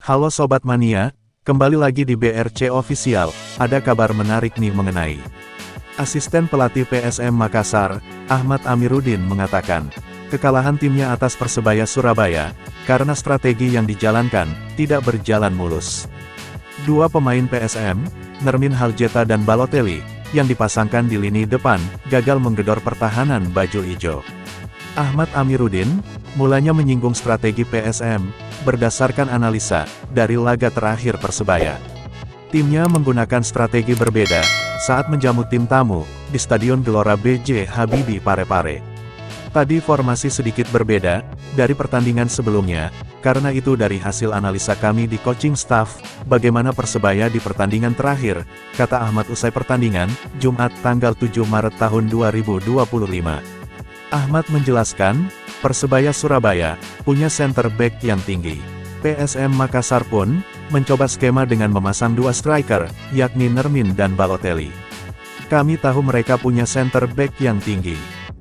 Halo Sobat Mania, kembali lagi di BRC Official, ada kabar menarik nih mengenai asisten pelatih PSM Makassar, Ahmad Amiruddin mengatakan, kekalahan timnya atas Persebaya Surabaya, karena strategi yang dijalankan, tidak berjalan mulus. Dua pemain PSM, Nermin Haljeta dan Balotelli, yang dipasangkan di lini depan, gagal menggedor pertahanan bajul ijo. Ahmad Amiruddin, mulanya menyinggung strategi PSM, berdasarkan analisa, dari laga terakhir Persebaya. Timnya menggunakan strategi berbeda, saat menjamu tim tamu, di Stadion Gelora B.J. Habibie Parepare. Tadi formasi sedikit berbeda, dari pertandingan sebelumnya, karena itu dari hasil analisa kami di coaching staff, bagaimana Persebaya di pertandingan terakhir, kata Ahmad usai pertandingan, Jumat tanggal 7 Maret tahun 2025. Ahmad menjelaskan, Persebaya Surabaya, punya center back yang tinggi. PSM Makassar pun, mencoba skema dengan memasang dua striker, yakni Nermin dan Balotelli. Kami tahu mereka punya center back yang tinggi.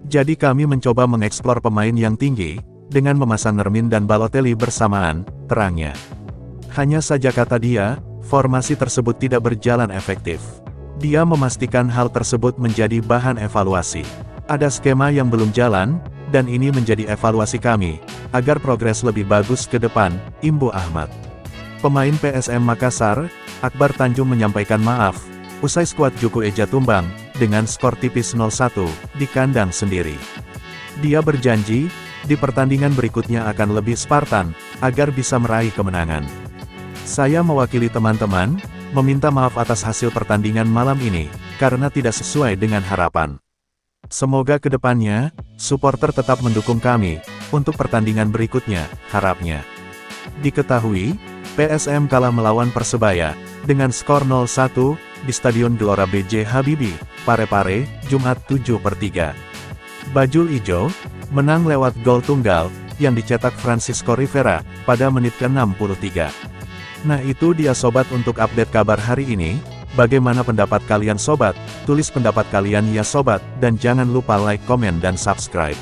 Jadi kami mencoba mengeksplor pemain yang tinggi, dengan memasang Nermin dan Balotelli bersamaan, terangnya. Hanya saja kata dia, formasi tersebut tidak berjalan efektif. Dia memastikan hal tersebut menjadi bahan evaluasi. Ada skema yang belum jalan, dan ini menjadi evaluasi kami, agar progres lebih bagus ke depan, imbu Ahmad. Pemain PSM Makassar, Akbar Tanjung menyampaikan maaf, usai skuad Juku Eja tumbang, dengan skor tipis 0-1, di kandang sendiri. Dia berjanji, di pertandingan berikutnya akan lebih Spartan, agar bisa meraih kemenangan. Saya mewakili teman-teman, meminta maaf atas hasil pertandingan malam ini, karena tidak sesuai dengan harapan. Semoga kedepannya, supporter tetap mendukung kami, untuk pertandingan berikutnya, harapnya. Diketahui, PSM kalah melawan Persebaya, dengan skor 0-1, di Stadion Gelora B.J. Habibie, Parepare, Jumat 7/3. Bajul Ijo, menang lewat gol tunggal, yang dicetak Francisco Rivera, pada menit ke-63. Nah itu dia sobat untuk update kabar hari ini. Bagaimana pendapat kalian sobat? Tulis pendapat kalian ya sobat, dan jangan lupa like, komen dan subscribe.